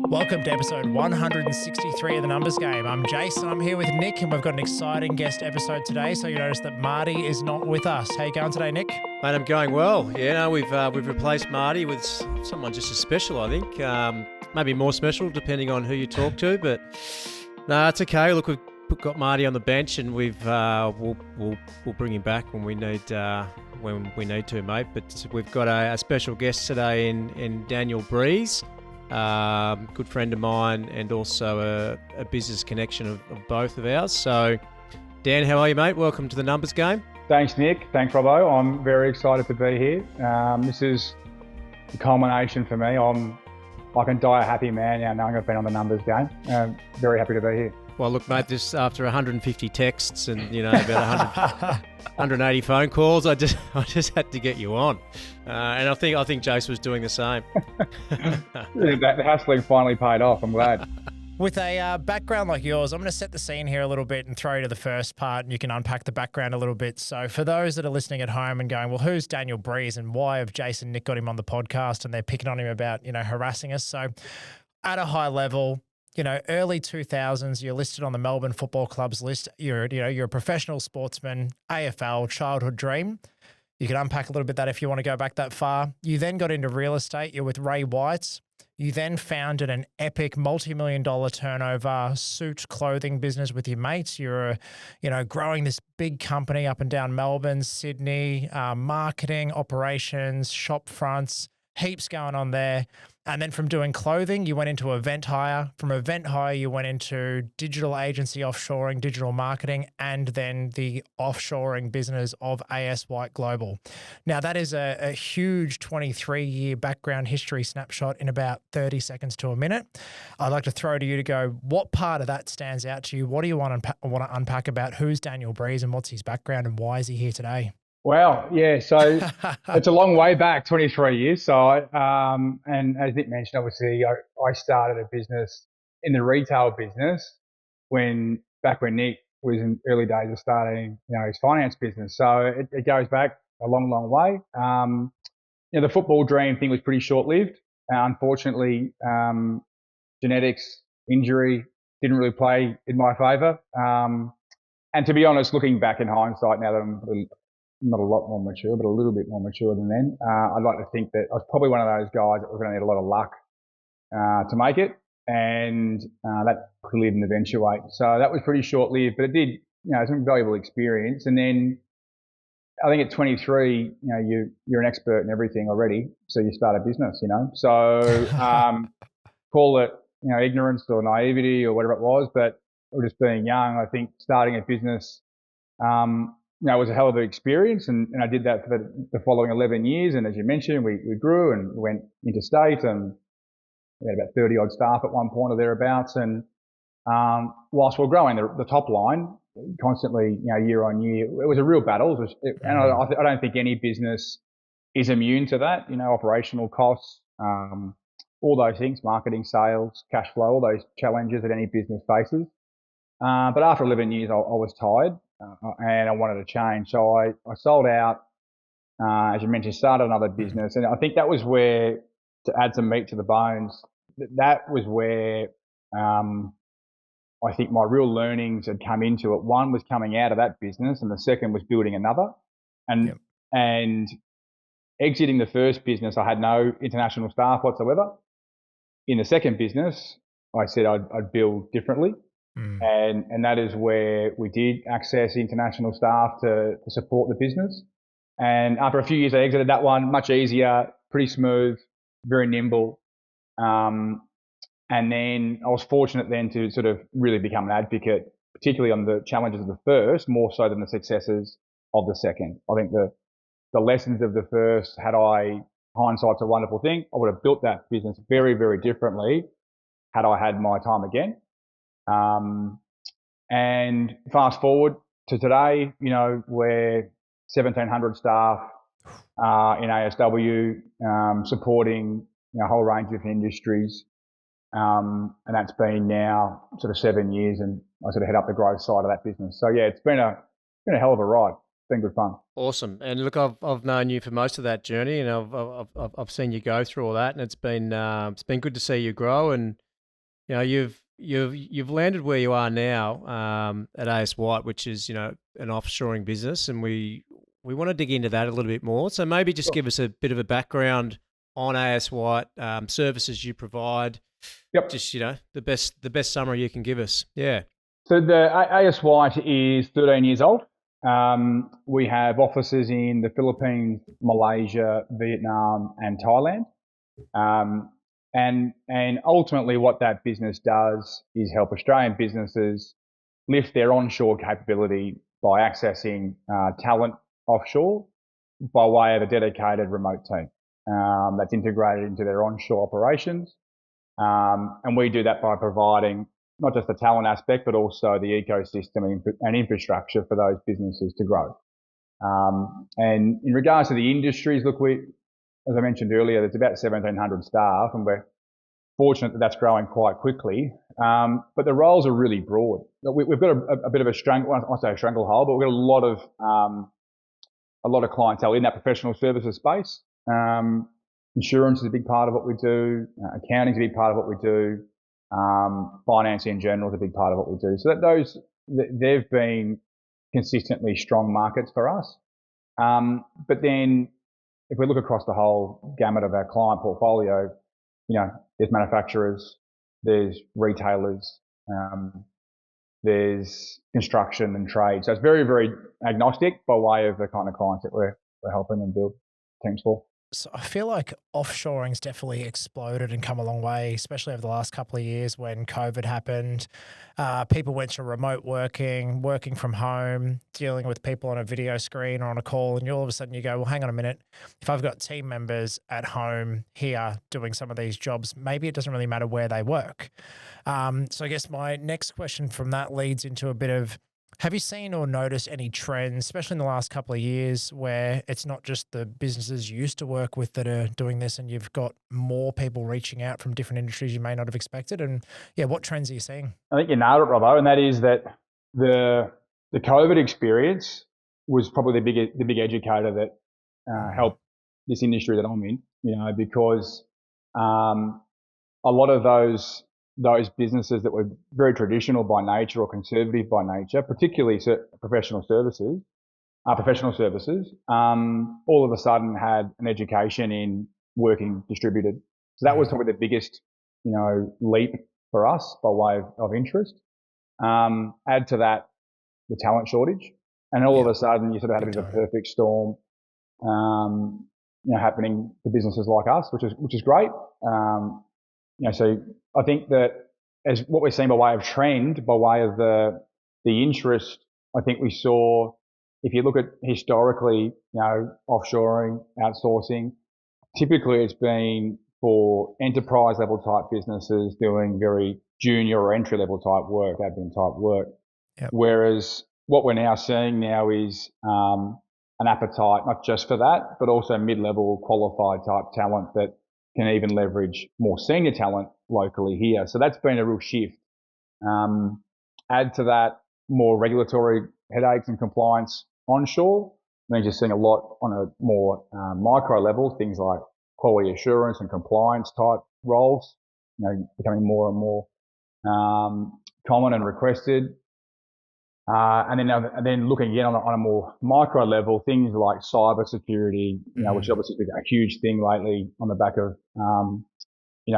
Welcome to episode 163 of The Numbers Game. I'm Jason, I'm here with Nick, and we've got an exciting guest episode today. So you notice that Marty is not with us. How you going today, Nick? Mate, I'm going well. Yeah, no, we've replaced Marty with someone just as special, I think. Maybe more special depending on who you talk to, but no, it's okay. Look, we've got Marty on the bench, and we'll bring him back when we need to, mate. But we've got a special guest today in Daniel Breese. Good friend of mine, and also a business connection of both of ours. So, Dan, how are you, mate? Welcome to The Numbers Game. Thanks, Nick. Thanks, Robbo. I'm very excited to be here. This is the culmination for me. I can die a happy man now knowing I've been on The Numbers Game. Very happy to be here. Well, look, mate, this after 150 texts and about 180 phone calls, I just had to get you on, and I think Jace was doing the same. The hassling finally paid off. I'm glad. With a background like yours, I'm going to set the scene here a little bit and throw you to the first part, and you can unpack the background a little bit. So for those that are listening at home and going, well, who's Daniel Breese and why have Jason and Nick got him on the podcast and they're picking on him about, harassing us? So at a high level, early 2000s, you're listed on the Melbourne Football Club's list. You're a professional sportsman, AFL, childhood dream. You can unpack a little bit that if you want to go back that far. You then got into real estate. You're with Ray White's. You then founded an epic multi-million-dollar turnover suit clothing business with your mates. You're, growing this big company up and down Melbourne, Sydney, marketing, operations, shop fronts, heaps going on there. And then from doing clothing, you went into event hire. From event hire, you went into digital agency offshoring, digital marketing, and then the offshoring business of AS White Global. Now, that is a huge 23-year background history snapshot in about 30 seconds to a minute. I'd like to throw to you to go, what part of that stands out to you? What do you want to unpack about who's Daniel Breese and what's his background and why is he here today? Well, yeah, so it's a long way back, 23 years. So, and as Nick mentioned, obviously, I started a business in the retail business back when Nick was in early days of starting, his finance business. So it goes back a long, long way. The football dream thing was pretty short-lived. Unfortunately, genetics, injury didn't really play in my favour. And to be honest, looking back in hindsight, now that I'm not a lot more mature, but a little bit more mature than then. I'd like to think that I was probably one of those guys that was going to need a lot of luck to make it, and that clearly didn't eventuate. So that was pretty short-lived, but it did, some valuable experience. And then I think at 23, you're an expert in everything already, so you start a business, So call it, ignorance or naivety or whatever it was, but just being young, I think starting a business. It was a hell of an experience, and I did that for the following 11 years. And as you mentioned, we grew and went interstate, and we had about 30 odd staff at one point or thereabouts. And whilst we're growing the top line constantly, year on year, it was a real battle. And I don't think any business is immune to that. Operational costs, all those things, marketing, sales, cash flow, all those challenges that any business faces. But after 11 years, I was tired. And I wanted to change. So I sold out, as you mentioned, started another business. And I think that was where, to add some meat to the bones, that was where I think my real learnings had come into it. One was coming out of that business, and the second was building another. And exiting the first business, I had no international staff whatsoever. In the second business, I said I'd build differently. And that is where we did access international staff to support the business. And after a few years, I exited that one, much easier, pretty smooth, very nimble. And then I was fortunate then to sort of really become an advocate, particularly on the challenges of the first, more so than the successes of the second. I think the lessons of the first, hindsight's a wonderful thing. I would have built that business very, very differently had I had my time again. And fast forward to today, we're 1,700 staff in ASW, supporting a whole range of industries, and that's been now sort of 7 years, and I sort of head up the growth side of that business. So yeah, it's been a hell of a ride. It's been good fun. Awesome. And look, I've known you for most of that journey, and I've seen you go through all that, and it's been good to see you grow and you've landed where you are now at AS White, which is an offshoring business, and we want to dig into that a little bit more. So maybe just give us a bit of a background on AS White, services you provide. Yep. Just the best summary you can give us. Yeah. So the AS White is 13 years old. We have offices in the Philippines, Malaysia, Vietnam, and Thailand. And ultimately what that business does is help Australian businesses lift their onshore capability by accessing talent offshore by way of a dedicated remote team that's integrated into their onshore operations. And we do that by providing not just the talent aspect, but also the ecosystem and infrastructure for those businesses to grow. And in regards to the industries, look, as I mentioned earlier, there's about 1,700 staff, and we're fortunate that that's growing quite quickly. But the roles are really broad. We've got a bit of a stranglehold, but we've got a lot of clientele in that professional services space. Insurance is a big part of what we do. Accounting is a big part of what we do. Finance in general is a big part of what we do. So they've been consistently strong markets for us. But then if we look across the whole gamut of our client portfolio, there's manufacturers, there's retailers, there's construction and trade. So it's very, very agnostic by way of the kind of clients that we're helping them build teams for. So I feel like offshoring's definitely exploded and come a long way, especially over the last couple of years when COVID happened. People went to remote working from home, dealing with people on a video screen or on a call, and all of a sudden you go, well, hang on a minute. If I've got team members at home here doing some of these jobs, maybe it doesn't really matter where they work. So I guess my next question from that leads into a bit of, have you seen or noticed any trends, especially in the last couple of years, where it's not just the businesses you used to work with that are doing this, and you've got more people reaching out from different industries you may not have expected? And yeah, what trends are you seeing? I think you nailed it, Robbo, and that is that the COVID experience was probably the big educator that helped this industry that I'm in. Because a lot of those businesses that were very traditional by nature or conservative by nature, particularly professional services, all of a sudden had an education in working distributed. So that was probably the biggest, leap for us by way of interest. Add to that the talent shortage, and all of a sudden you sort of had a bit of a perfect storm, happening to businesses like us, which is great. So I think that as what we're seeing by way of trend, by way of the interest, I think we saw, if you look at historically, offshoring, outsourcing, typically it's been for enterprise level type businesses doing very junior or entry level type work, admin type work. Yep. Whereas what we're now seeing now is an appetite not just for that, but also mid-level qualified type talent that can even leverage more senior talent locally here. So that's been a real shift. Add to that more regulatory headaches and compliance onshore. Means you're seeing a lot on a more micro level, things like quality assurance and compliance type roles, becoming more and more common and requested. And then looking again on a more micro level, things like cyber security, which obviously is a huge thing lately on the back of,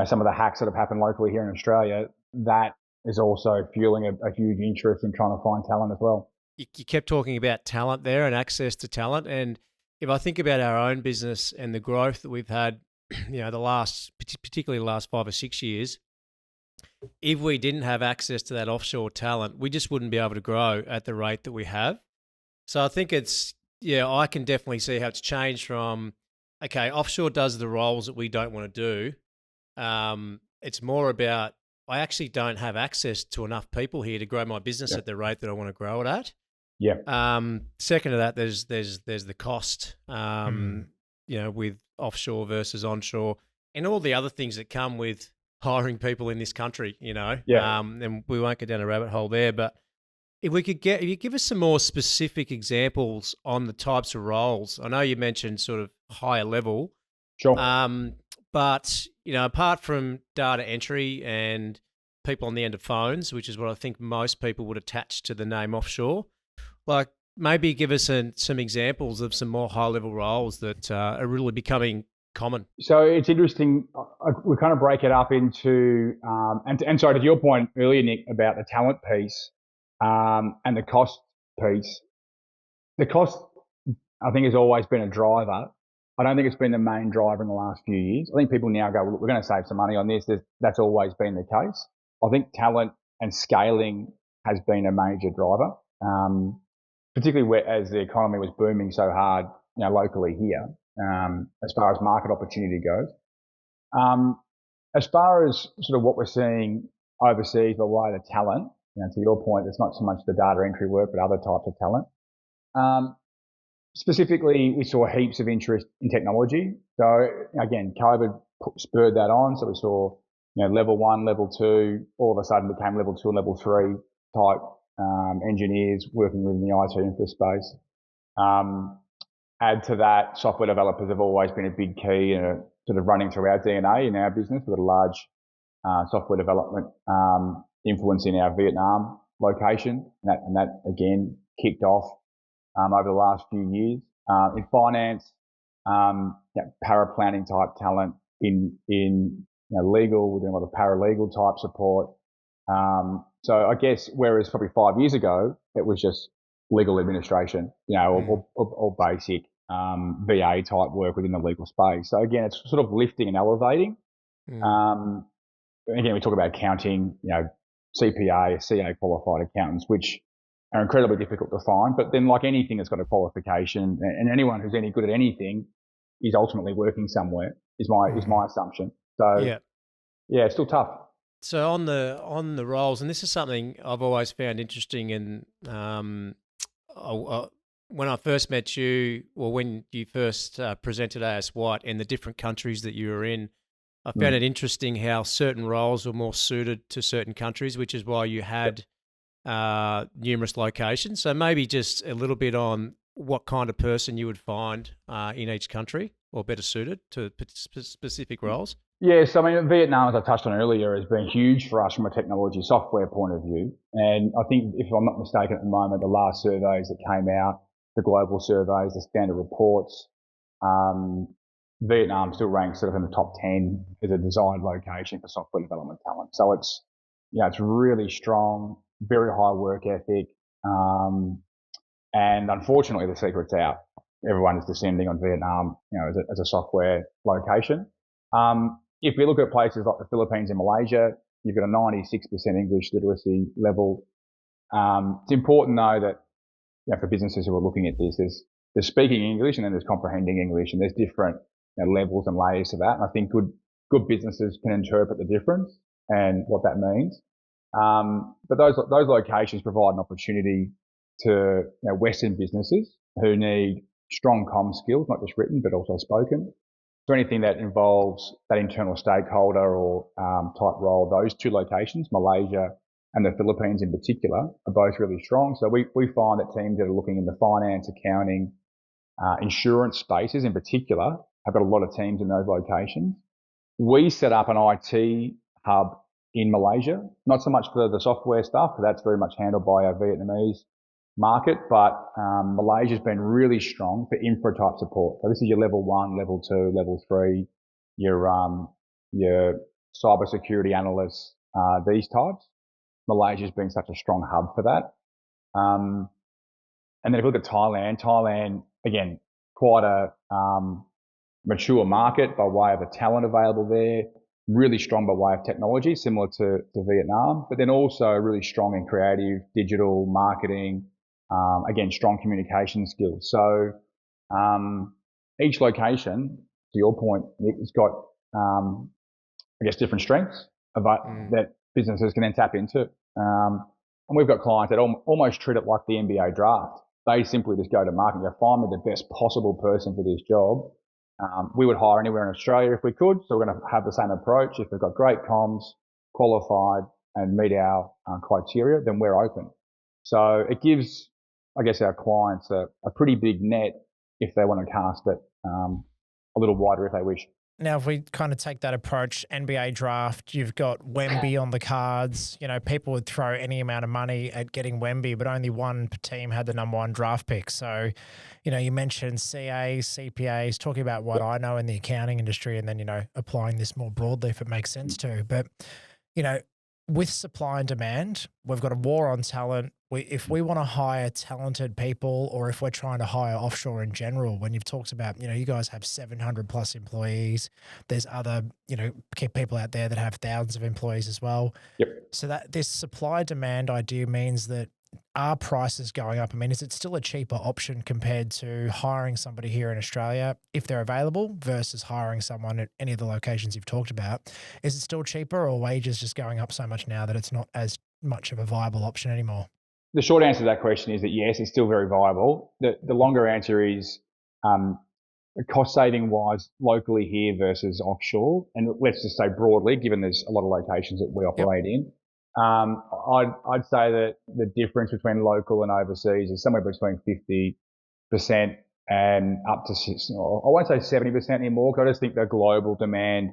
some of the hacks that have happened locally here in Australia. That is also fueling a huge interest in trying to find talent as well. You kept talking about talent there and access to talent. And if I think about our own business and the growth that we've had, particularly the last 5 or 6 years, if we didn't have access to that offshore talent, we just wouldn't be able to grow at the rate that we have. So I think I can definitely see how it's changed from, okay, offshore does the roles that we don't want to do. It's more about, I actually don't have access to enough people here to grow my business at the rate that I want to grow it at. Yeah. Second to that, there's the cost, with offshore versus onshore and all the other things that come with hiring people in this country, and we won't go down a rabbit hole there, but if you give us some more specific examples on the types of roles. I know you mentioned sort of higher level. Sure. But, apart from data entry and people on the end of phones, which is what I think most people would attach to the name offshore. Like, maybe give us some examples of some more high-level roles that are really becoming common. So it's interesting. We kind of break it up into, and sorry, to your point earlier, Nick, about the talent piece and the cost piece. The cost, I think, has always been a driver. I don't think it's been the main driver in the last few years. I think people now go, well, look, we're going to save some money on this. That's always been the case. I think talent and scaling has been a major driver, particularly as the economy was booming so hard, locally here, as far as market opportunity goes. As far as sort of what we're seeing overseas by way of the talent, to your point, it's not so much the data entry work, but other types of talent. Specifically, we saw heaps of interest in technology. So again, COVID spurred that on. So we saw, level 1, level 2, all of a sudden became level 2 and level 3 type engineers working within the IT infra space. Add to that, software developers have always been a big key and sort of running through our DNA in our business. We've got a large software development influence in our Vietnam location, and that again kicked off over the last few years. In finance, para-planning type talent, in legal, we're doing a lot of paralegal type support. So I guess whereas probably 5 years ago, it was just legal administration, or basic VA type work within the legal space. So again, it's sort of lifting and elevating. Again, we talk about accounting, CPA, CA qualified accountants, which are incredibly difficult to find. But then, like anything that's got a qualification, and anyone who's any good at anything is ultimately working somewhere, is my assumption. So yeah, it's still tough. So on the roles, and this is something I've always found interesting, and when I first met you, or when you first presented AS White and the different countries that you were in, I found it interesting how certain roles were more suited to certain countries, which is why you had numerous locations. So maybe just a little bit on what kind of person you would find in each country, or better suited to specific roles. Yes, I mean, Vietnam, as I touched on earlier, has been huge for us from a technology software point of view. And I think, if I'm not mistaken at the moment, the last surveys that came out, the global surveys, the standard reports, Vietnam still ranks sort of in the top 10 as a desired location for software development talent. So it's really strong, very high work ethic. And unfortunately, the secret's out. Everyone is descending on Vietnam, as a software location. If we look at places like the Philippines and Malaysia, you've got a 96% English literacy level. It's important though that for businesses who are looking at this, there's speaking English and then there's comprehending English, and there's different levels and layers to that. And I think good businesses can interpret the difference and what that means. But those locations provide an opportunity to Western businesses who need strong comm skills, not just written but also spoken. So anything that involves that internal stakeholder or type role, those two locations, Malaysia and the Philippines in particular, are both really strong. So we find that teams that are looking in the finance, accounting, insurance spaces in particular have got a lot of teams in those locations. We set up an IT hub in Malaysia, not so much for the software stuff, because that's very much handled by our Vietnamese market, but Malaysia's been really strong for infra type support. So this is your level 1, level 2, level 3, your cybersecurity analysts, these types. Malaysia's been such a strong hub for that. And then if you look at Thailand, again, quite a mature market by way of the talent available there, really strong by way of technology, similar to Vietnam, but then also really strong in creative, digital, marketing, again, strong communication skills. So each location, to your point, Nick, has got, different strengths that businesses can then tap into. And we've got clients that almost treat it like the NBA draft. They simply just go to market and go, find me the best possible person for this job. We would hire anywhere in Australia if we could, so we're going to have the same approach. If we've got great comms, qualified, and meet our criteria, then we're open. So it gives, our clients a pretty big net if they want to cast it a little wider if they wish. Now, if we kind of take that approach, NBA draft, you've got Wemby on the cards. People would throw any amount of money at getting Wemby, but only one team had the number one draft pick. So, you mentioned CAs, CPAs, talking about what I know in the accounting industry, and then, applying this more broadly if it makes sense to. But, with supply and demand, we've got a war on talent. If we want to hire talented people, or if we're trying to hire offshore in general, when you've talked about, you guys have 700 plus employees, there's other, people out there that have thousands of employees as well. Yep. So that this supply demand idea means that are prices going up? I mean, is it still a cheaper option compared to hiring somebody here in Australia if they're available versus hiring someone at any of the locations you've talked about? Is it still cheaper, or wages just going up so much now that it's not as much of a viable option anymore? The short answer to that question is that yes, it's still very viable. The longer answer is cost saving wise locally here versus offshore. And let's just say broadly, given there's a lot of locations that we operate in, I'd say that the difference between local and overseas is somewhere between 50% and up to, I won't say 70% anymore, because I just think the global demand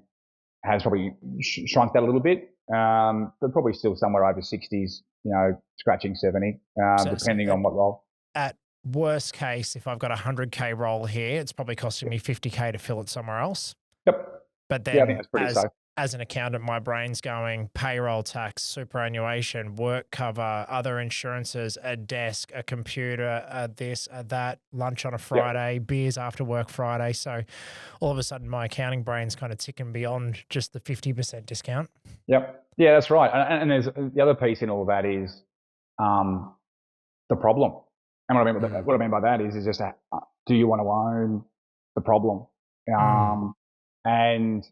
has probably shrunk that a little bit, but probably still somewhere over 60s, scratching 70, depending on what role. At worst case, if I've got a 100K role here, it's probably costing me 50K to fill it somewhere else. Yep. But then I think that's pretty safe. As an accountant, my brain's going payroll tax, superannuation, work cover, other insurances, a desk, a computer, this, that, lunch on a Friday, beers after work Friday. So all of a sudden my accounting brain's kind of ticking beyond just the 50% discount. Yep. Yeah, that's right. And there's the other piece in all of that is the problem. And what I mean by that is just do you want to own the problem? And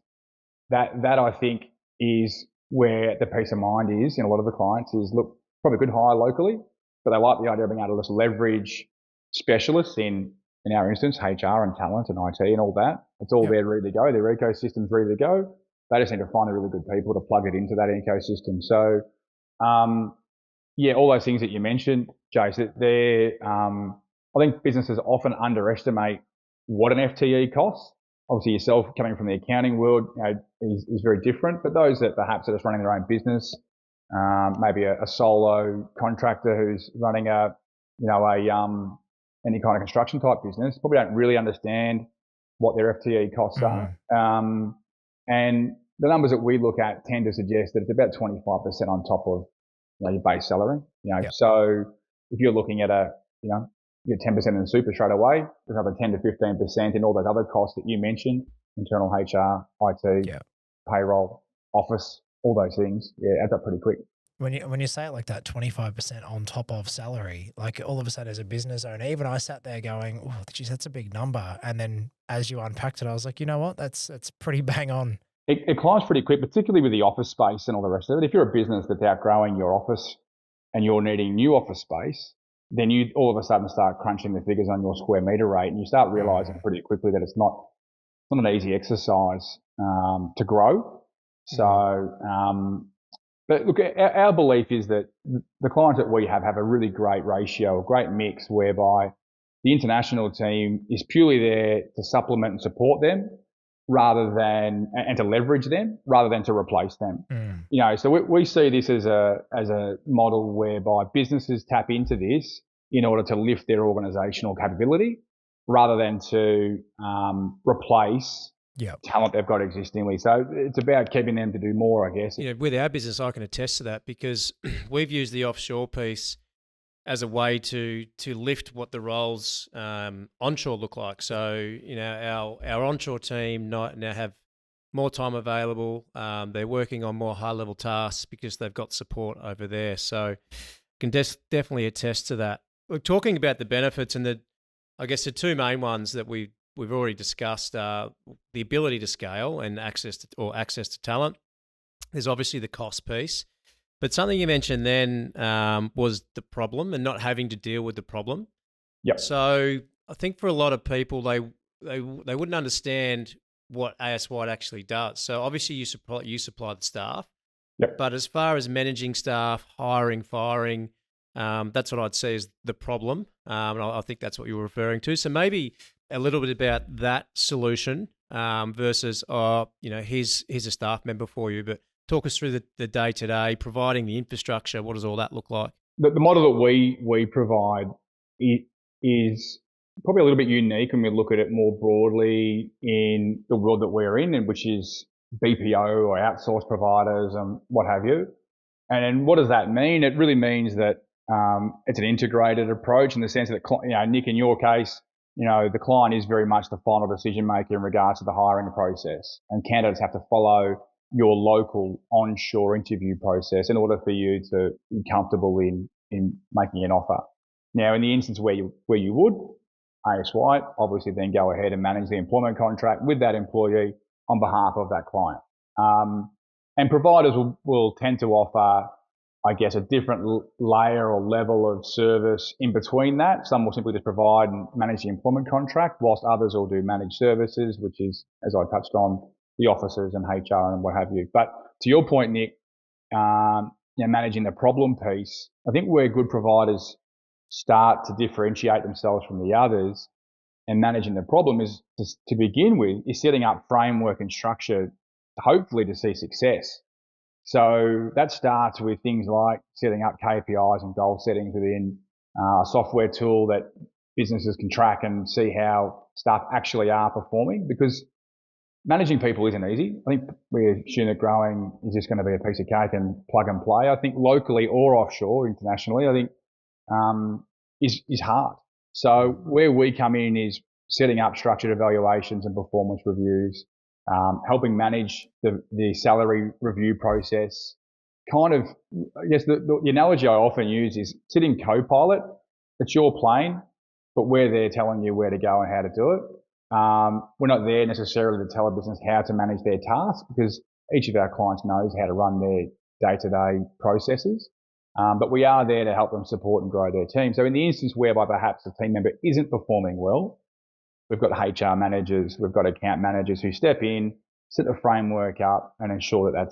that I think is where the peace of mind is in a lot of the clients is, look, probably could hire locally, but they like the idea of being able to just leverage specialists in our instance, HR and talent and IT and all that. It's all there ready to go. Their ecosystem's ready to go. They just need to find the really good people to plug it into that ecosystem. So, all those things that you mentioned, Jace, I think businesses often underestimate what an FTE costs. Obviously, yourself coming from the accounting world is very different, but those that perhaps are just running their own business, maybe a solo contractor who's running any kind of construction type business, probably don't really understand what their FTE costs are. And the numbers that we look at tend to suggest that it's about 25% on top of your base salary. So if you're looking at you get 10% in the super straight away, there's another 10 to 15% in all those other costs that you mentioned, internal HR, IT, payroll, office, all those things. Yeah, adds up pretty quick. When you say it like that, 25% on top of salary, like all of a sudden as a business owner, even I sat there going, oh, geez, that's a big number. And then as you unpacked it, I was like, you know what, that's pretty bang on. It climbs pretty quick, particularly with the office space and all the rest of it. If you're a business that's outgrowing your office and you're needing new office space, then you all of a sudden start crunching the figures on your square meter rate, and you start realizing pretty quickly that it's not an easy exercise to grow. So, but look, our belief is that the clients that we have a really great ratio, a great mix, whereby the international team is purely there to supplement and support them, rather than and to leverage them, rather than to replace them. So we see this as a model whereby businesses tap into this in order to lift their organizational capability, rather than to replace talent they've got existingly. So it's about keeping them to do more, I guess. With our business, I can attest to that, because we've used the offshore piece as a way to lift what the roles onshore look like. So, our onshore team now have more time available. They're working on more high-level tasks because they've got support over there. So can definitely attest to that. We're talking about the benefits, and I guess the two main ones that we've already discussed are the ability to scale and access to talent. There's obviously the cost piece. But something you mentioned then was the problem and not having to deal with the problem. Yep. So I think for a lot of people, they wouldn't understand what AS White actually does. So obviously you supply the staff. Yep. But as far as managing staff, hiring, firing, that's what I'd say is the problem. And I think that's what you were referring to. So maybe a little bit about that solution versus, here's a staff member for you. But talk us through the day-to-day, providing the infrastructure. What does all that look like? The model that we provide is probably a little bit unique when we look at it more broadly in the world that we're in, and which is BPO or outsourced providers and what have you. And then what does that mean? It really means that it's an integrated approach in the sense that, Nick, in your case, the client is very much the final decision maker in regards to the hiring process, and candidates have to follow your local onshore interview process in order for you to be comfortable in making an offer. Now, in the instance where you would, ASY obviously then go ahead and manage the employment contract with that employee on behalf of that client. And providers will tend to offer, I guess, a different layer or level of service in between that. Some will simply just provide and manage the employment contract, whilst others will do managed services, which is, as I touched on, the offices and HR and what have you. But to your point, Nick, managing the problem piece, I think where good providers start to differentiate themselves from the others and managing the problem is, to begin with, is setting up framework and structure, hopefully to see success. So that starts with things like setting up KPIs and goal settings within a software tool that businesses can track and see how staff actually are performing, because managing people isn't easy. I think we assume that growing is just going to be a piece of cake and plug and play. I think locally or offshore, internationally, I think is hard. So where we come in is setting up structured evaluations and performance reviews, helping manage the salary review process. Kind of, I guess the analogy I often use is sitting co-pilot. It's your plane, but we're there telling you where to go and how to do it. We're not there necessarily to tell a business how to manage their tasks, because each of our clients knows how to run their day-to-day processes. But we are there to help them support and grow their team. So in the instance whereby perhaps the team member isn't performing well, we've got HR managers, we've got account managers who step in, set the framework up, and ensure that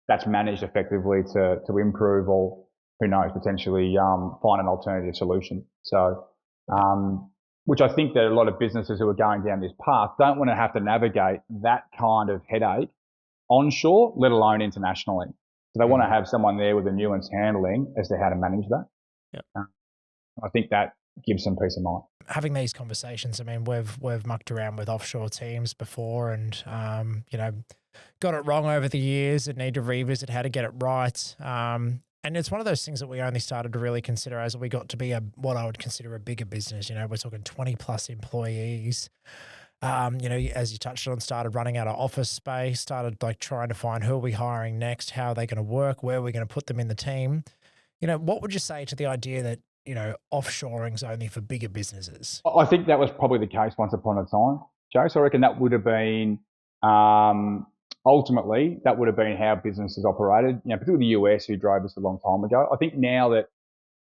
that's managed effectively to improve, or who knows, potentially find an alternative solution. So, which I think that a lot of businesses who are going down this path don't want to have to navigate that kind of headache onshore, let alone internationally. So they want to have someone there with the nuanced handling as to how to manage that. Yep. I think that gives some peace of mind. Having these conversations, I mean, we've mucked around with offshore teams before, and got it wrong over the years and need to revisit how to get it right. And it's one of those things that we only started to really consider as we got to be what I would consider a bigger business. We're talking 20 plus employees. As you touched on, started running out of office space, started trying to find who are we hiring next, how are they going to work, where are we going to put them in the team. What would you say to the idea that, offshoring's only for bigger businesses? I think that was probably the case once upon a time, Joe. So I reckon that would have been, ultimately, that would have been how businesses operated, particularly the US, who drove this a long time ago. I think now that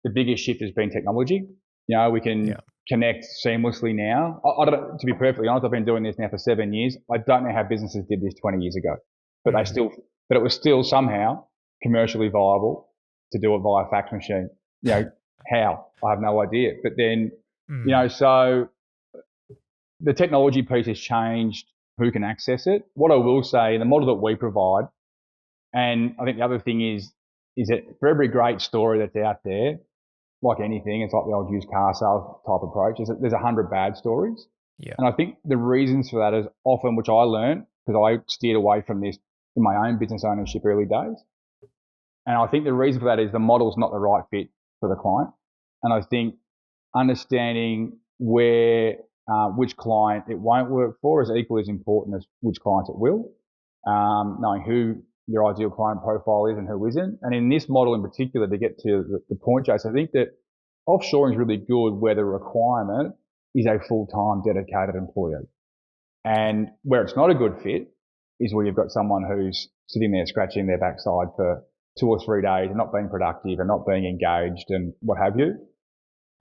the biggest shift has been technology, we can connect seamlessly now. I don't, to be perfectly honest, I've been doing this now for 7 years. I don't know how businesses did this 20 years ago, but it was still somehow commercially viable to do it via fax machine. How? I have no idea. But then, so the technology piece has changed who can access it. What I will say, the model that we provide, and I think the other thing is that for every great story that's out there, like anything, it's like the old used car sales type approach, is that there's 100 bad stories. Yeah. And I think the reasons for that is often, which I learned, because I steered away from this in my own business ownership early days. And I think the reason for that is the model's not the right fit for the client. And I think understanding which client it won't work for is equally as important as which clients it will. Knowing who your ideal client profile is and who isn't. And in this model in particular, to get to the point, Jason, I think that offshoring is really good where the requirement is a full-time dedicated employee. And where it's not a good fit is where you've got someone who's sitting there scratching their backside for 2 or 3 days and not being productive and not being engaged and what have you.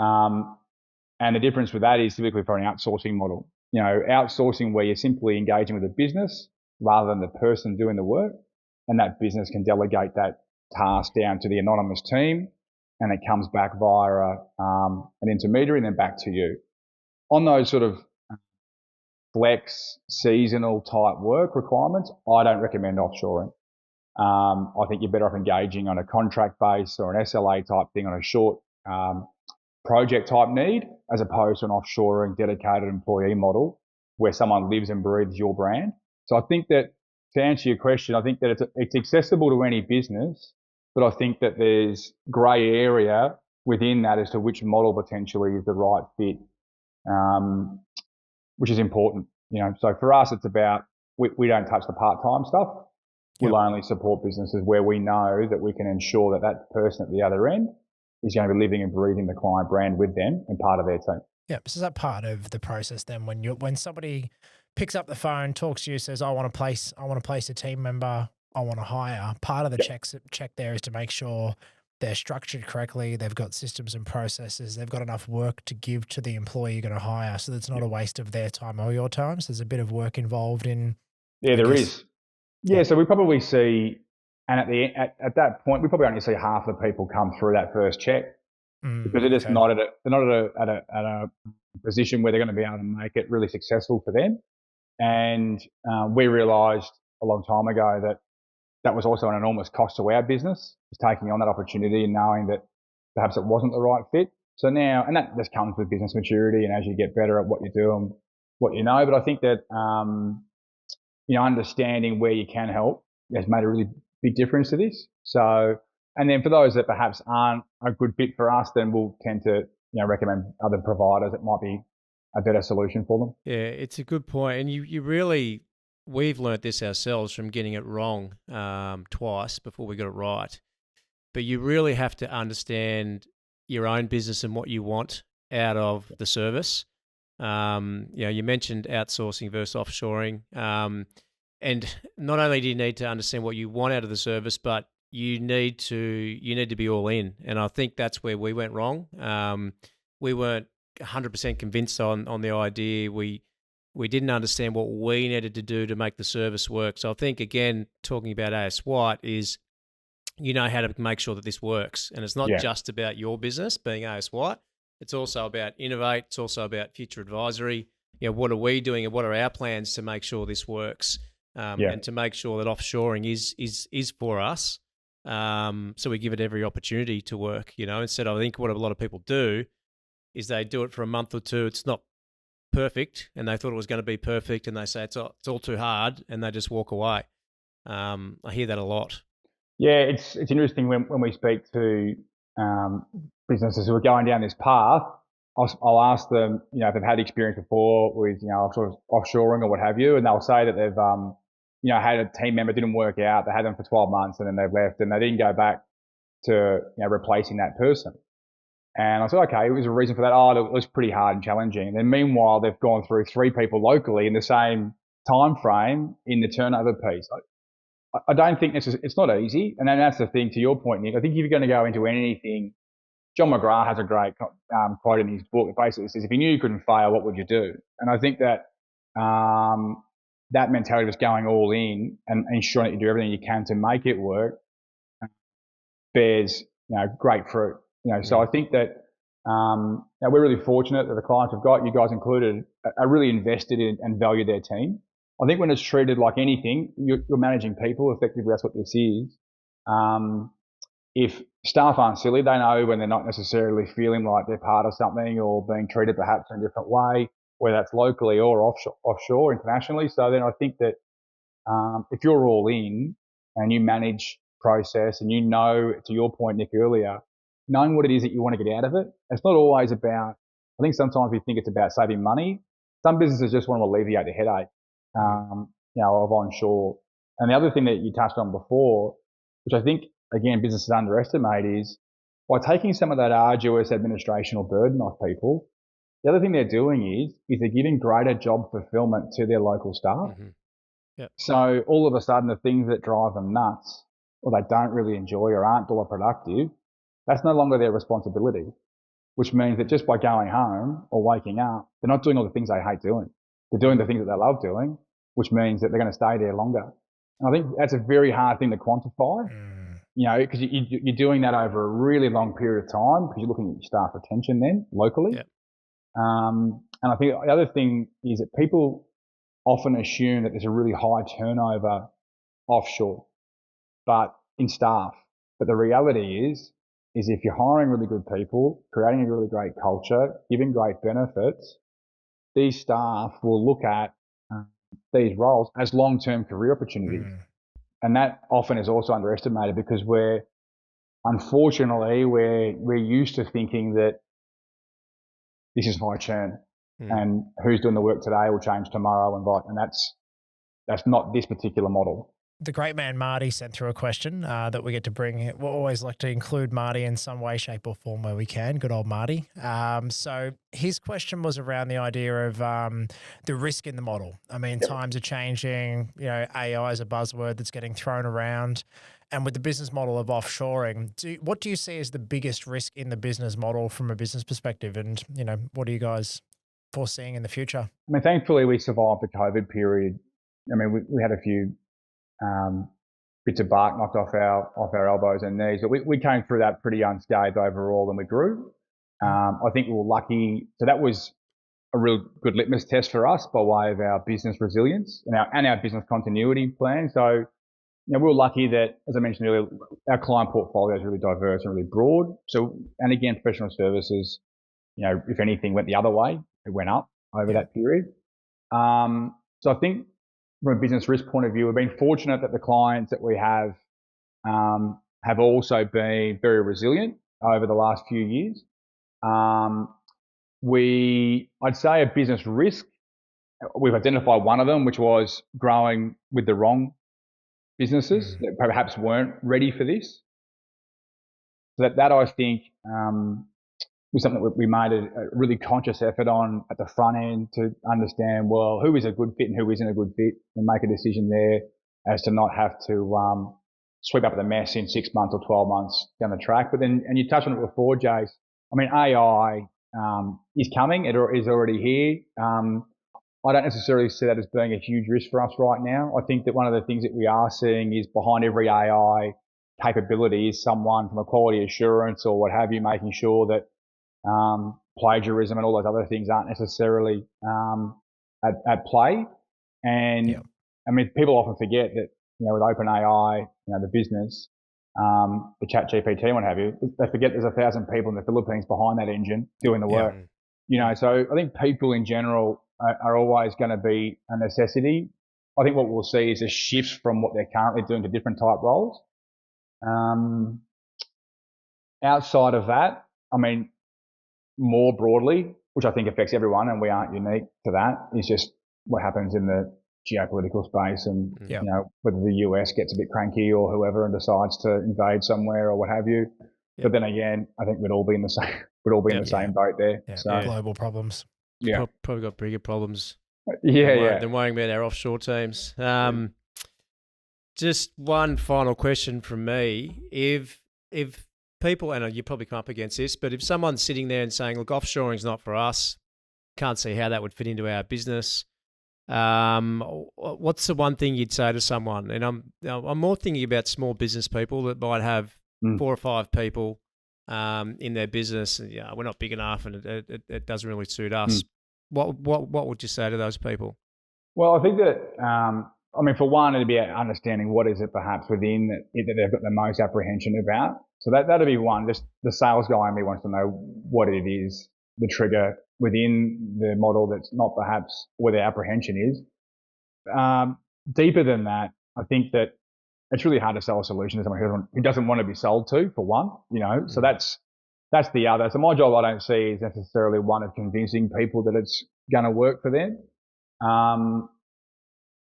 And the difference with that is typically for an outsourcing model. Outsourcing where you're simply engaging with a business rather than the person doing the work, and that business can delegate that task down to the anonymous team, and it comes back via an intermediary and then back to you. On those sort of flex, seasonal type work requirements, I don't recommend offshoring. I think you're better off engaging on a contract base or an SLA type thing on a short project type need, as opposed to an offshoring dedicated employee model where someone lives and breathes your brand. So I think that, to answer your question, I think that it's accessible to any business, but I think that there's grey area within that as to which model potentially is the right fit, which is important. So for us, it's about we don't touch the part-time stuff. We'll only support businesses where we know that we can ensure that that person at the other end is going to be living and breathing the client brand with them and part of their team. Yeah. So is that part of the process then when somebody picks up the phone, talks to you, says, I want to place a team member, I want to hire, part of the check there is to make sure they're structured correctly, they've got systems and processes, they've got enough work to give to the employee you're going to hire so that it's not a waste of their time or your time. So there's a bit of work involved in. Yeah, there is. Yeah, so we probably see, and at that point, we probably only see half the people come through that first check because they're just not at a position where they're going to be able to make it really successful for them. And we realised a long time ago that was also an enormous cost to our business, is taking on that opportunity and knowing that perhaps it wasn't the right fit. So now, and that just comes with business maturity and as you get better at what you do and what you know. But I think that understanding where you can help has made a really big difference to this. So, and then for those that perhaps aren't a good fit for us, then we'll tend to, recommend other providers that might be a better solution for them. Yeah, it's a good point. And we've learnt this ourselves from getting it wrong twice before we got it right. But you really have to understand your own business and what you want out of the service. You mentioned outsourcing versus offshoring. And not only do you need to understand what you want out of the service, but you need to be all in. And I think that's where we went wrong. We weren't 100% convinced on the idea. We didn't understand what we needed to do to make the service work. So I think, again, talking about AS White is how to make sure that this works. And it's not just about your business being AS White. It's also about innovate. It's also about future advisory. What are we doing and what are our plans to make sure this works? And to make sure that offshoring is for us. So we give it every opportunity to work, instead I think what a lot of people do is they do it for a month or two. It's not perfect and they thought it was going to be perfect and they say it's all too hard and they just walk away. I hear that a lot. Yeah, it's interesting when we speak to businesses who are going down this path. I'll ask them, if they've had experience before with, sort of offshoring or what have you, and they'll say that they've, had a team member didn't work out. They had them for 12 months and then they've left and they didn't go back to, replacing that person. And I said, okay, it was a reason for that. Oh, it was pretty hard and challenging. And then meanwhile, they've gone through 3 people locally in the same time frame in the turnover piece. I don't think it's not easy. And then that's the thing, to your point, Nick. I think if you're going to go into anything, John McGrath has a great quote in his book. It basically says, if you knew you couldn't fail, what would you do? And I think that that mentality of just going all in and ensuring that you do everything you can to make it work bears great fruit. So I think that we're really fortunate that the clients we've got, you guys included, are really invested in and value their team. I think when it's treated like anything, you're managing people. Effectively, that's what this is. If staff aren't silly, they know when they're not necessarily feeling like they're part of something or being treated perhaps in a different way, whether that's locally or offshore, internationally. So then I think that if you're all in and you manage process and to your point, Nick, earlier, knowing what it is that you want to get out of it, it's not always about, I think sometimes we think it's about saving money. Some businesses just want to alleviate the headache, of onshore. And the other thing that you touched on before, which I think, again, businesses underestimate, is by taking some of that arduous administrational burden off people, the other thing they're doing is they're giving greater job fulfillment to their local staff. Mm-hmm. Yep. So all of a sudden, the things that drive them nuts or they don't really enjoy or aren't dollar productive, that's no longer their responsibility, which means that just by going home or waking up, they're not doing all the things they hate doing. They're doing the things that they love doing, which means that they're going to stay there longer. And I think that's a very hard thing to quantify. Because you're doing that over a really long period of time because you're looking at your staff retention then locally. Yep. And I think the other thing is that people often assume that there's a really high turnover offshore, but in staff. But the reality is if you're hiring really good people, creating a really great culture, giving great benefits, these staff will look at these roles as long-term career opportunities. And that often is also underestimated because unfortunately, we're used to thinking that this is high churn and who's doing the work today will change tomorrow and that's not this particular model. The great man Marty sent through a question that we get to bring. We'll always like to include Marty in some way, shape or form where we can. Good old Marty. So his question was around the idea of the risk in the model. I mean, times are changing. You know, AI is a buzzword that's getting thrown around. And with the business model of offshoring, what do you see as the biggest risk in the business model from a business perspective? And, you know, what are you guys foreseeing in the future? I mean, thankfully we survived the COVID period. I mean, we had a few bits of bark knocked off our elbows and knees, but we came through that pretty unscathed overall, and we grew. I think we were lucky. So that was a real good litmus test for us by way of our business resilience and our business continuity plan. So, you know, we were lucky that, as I mentioned earlier, our client portfolio is really diverse and really broad. So, and again, professional services, you know, if anything went the other way, it went up over that period. So I think from a business risk point of view, we've been fortunate that the clients that we have also been very resilient over the last few years. I'd say a business risk, we've identified one of them, which was growing with the wrong businesses that perhaps weren't ready for this. So that I think was something that we made a really conscious effort on at the front end to understand, well, who is a good fit and who isn't a good fit, and make a decision there as to not have to sweep up the mess in 6 months or 12 months down the track. But then, and you touched on it before, Jace, I mean, AI is coming. It is already here. I don't necessarily see that as being a huge risk for us right now. I think that one of the things that we are seeing is behind every AI capability is someone from a quality assurance or what have you, making sure that plagiarism and all those other things aren't necessarily at play. And I mean, people often forget that, you know, with OpenAI, you know, the business, the chat GPT and what have you, they forget there's 1,000 people in the Philippines behind that engine doing the work. You know, so I think people in general are always going to be a necessity. I think what we'll see is a shift from what they're currently doing to different type roles. Outside of that, I mean, more broadly, which I think affects everyone, and we aren't unique to that, is just what happens in the geopolitical space and, you know, whether the US gets a bit cranky or whoever and decides to invade somewhere or what have you. But then again, I think we'd all be in the same boat there. Yeah. So global problems. yeah, Probably got bigger problems than than worrying about our offshore teams. Just one final question from me. If people, and you probably come up against this, but if someone's sitting there and saying, look, offshoring's not for us, can't see how that would fit into our business, what's the one thing you'd say to someone? And I'm more thinking about small business people that might have 4 or 5 people in their business, and we're not big enough, and it doesn't really suit us. What would you say to those people? Well, I think that I mean, for one, it'd be understanding what is it perhaps within that they've got the most apprehension about. So that'd be one. Just the sales guy in me wants to know what it is, the trigger within the model that's not perhaps where their apprehension is. Deeper than that, I think that it's really hard to sell a solution to someone who doesn't want to be sold to, for one, you know. So that's the other. So my job, I don't see, is necessarily one of convincing people that it's going to work for them.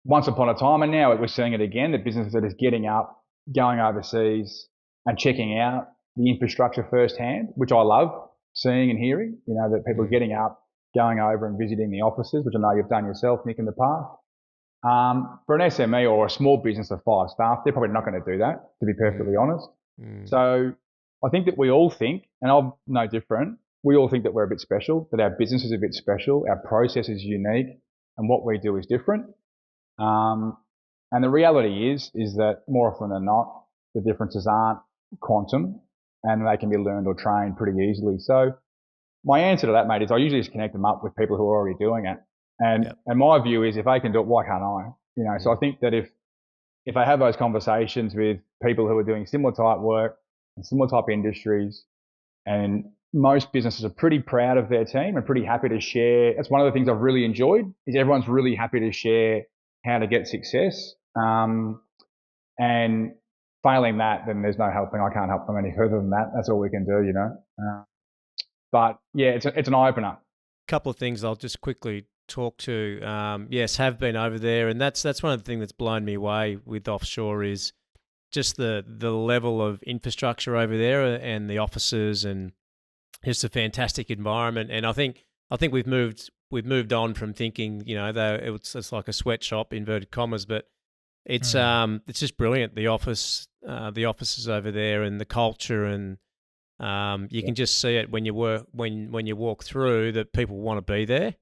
Once upon a time, and now we're seeing it again, the business that is getting up, going overseas and checking out the infrastructure firsthand, which I love seeing and hearing, you know, that people are getting up, going over and visiting the offices, which I know you've done yourself, Nick, in the past. For an SME or a small business of 5 staff, they're probably not going to do that, to be perfectly honest. So I think that we all think, and I'm no different, we all think that we're a bit special, that our business is a bit special, our process is unique, and what we do is different. And the reality is that more often than not, the differences aren't quantum, and they can be learned or trained pretty easily. So my answer to that, mate, is I usually just connect them up with people who are already doing it. And my view is, if they can do it, why can't I? So I think that if I have those conversations with people who are doing similar type work and similar type industries, and most businesses are pretty proud of their team and pretty happy to share. That's one of the things I've really enjoyed, is everyone's really happy to share how to get success. And failing that, then there's no helping. I can't help them any further than that. That's all we can do, But yeah, it's an eye opener. Couple of things I'll just quickly talk to. Yes, have been over there, and that's one of the things that's blown me away with offshore is just the level of infrastructure over there and the offices, and just a fantastic environment. And I think we've moved on from thinking, it's like a sweatshop, inverted commas, but it's just brilliant. The offices over there, and the culture, and you can just see it when you walk through that people want to be there.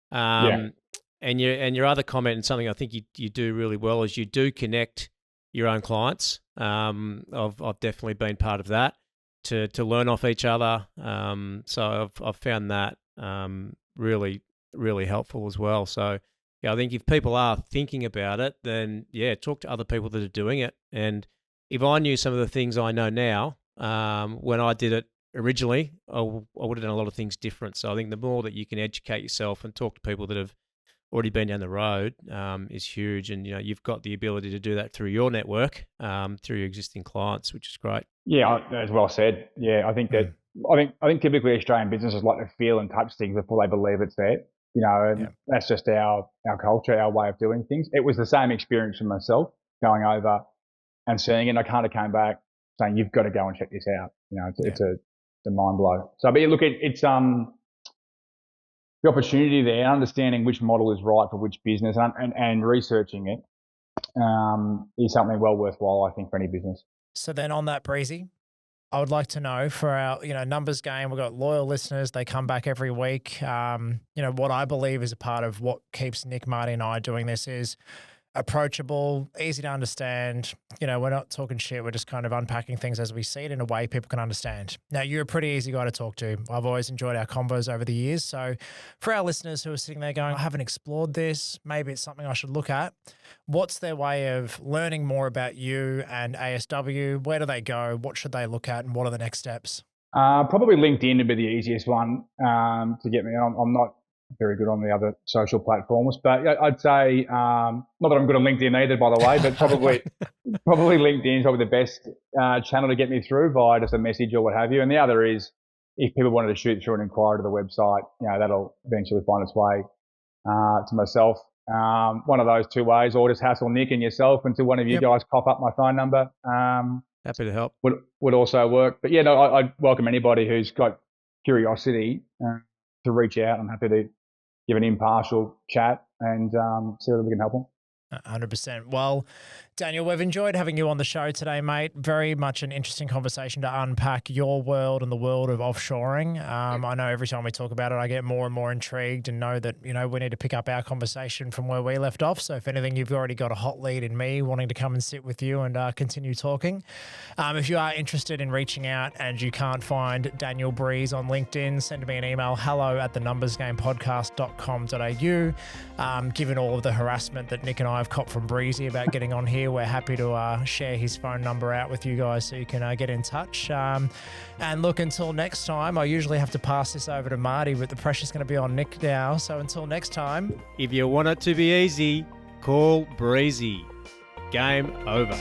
And your other comment, and something I think you do really well, is you do connect your own clients. I've definitely been part of that to learn off each other. So I've found that really, really helpful as well. So I think if people are thinking about it, then talk to other people that are doing it. And if I knew some of the things I know now, when I did it originally, I would have done a lot of things different. So I think the more that you can educate yourself and talk to people that have already been down the road is huge. And you've got the ability to do that through your network, through your existing clients, which is great. Yeah, as well said. Yeah, I think that I think typically Australian businesses like to feel and touch things before they believe it's there. And that's just our culture, our way of doing things. It was the same experience for myself going over and seeing it. And I kind of came back saying, you've got to go and check this out. It's a mind blow. So, but look, it's the opportunity there, understanding which model is right for which business, and researching it is something well worthwhile, I think, for any business. So then on that, Breezy, I would like to know for our, numbers game, we've got loyal listeners. They come back every week. What I believe is a part of what keeps Nick, Marty and I doing this is approachable, easy to understand. We're not talking shit. We're just kind of unpacking things as we see it in a way people can understand. Now, you're a pretty easy guy to talk to. I've always enjoyed our combos over the years. So for our listeners who are sitting there going, I haven't explored this, maybe it's something I should look at. What's their way of learning more about you and ASW? Where do they go? What should they look at? And what are the next steps? Probably LinkedIn would be the easiest one to get me. I'm not very good on the other social platforms, but I'd say, not that I'm good on LinkedIn either, by the way, but probably LinkedIn is probably the best channel to get me through via just a message or what have you. And the other is, if people wanted to shoot through an inquiry to the website, that'll eventually find its way to myself. One of those two ways, or just hassle Nick and yourself until one of you guys pop up my phone number. Happy to help. Would also work. But I'd welcome anybody who's got curiosity to reach out. I'm happy to give an impartial chat and see whether we can help them. 100%. Well, Daniel, we've enjoyed having you on the show today, mate. Very much an interesting conversation to unpack your world and the world of offshoring. I know every time we talk about it, I get more and more intrigued and know that, we need to pick up our conversation from where we left off. So if anything, you've already got a hot lead in me wanting to come and sit with you and continue talking. If you are interested in reaching out and you can't find Daniel Breese on LinkedIn, send me an email, hello@thenumbersgamepodcast.com.au. Given all of the harassment that Nick and I have copped from Breezy about getting on here, we're happy to share his phone number out with you guys so you can get in touch. And look, until next time, I usually have to pass this over to Marty, but the pressure's going to be on Nick now. So until next time. If you want it to be easy, call Breezy. Game over.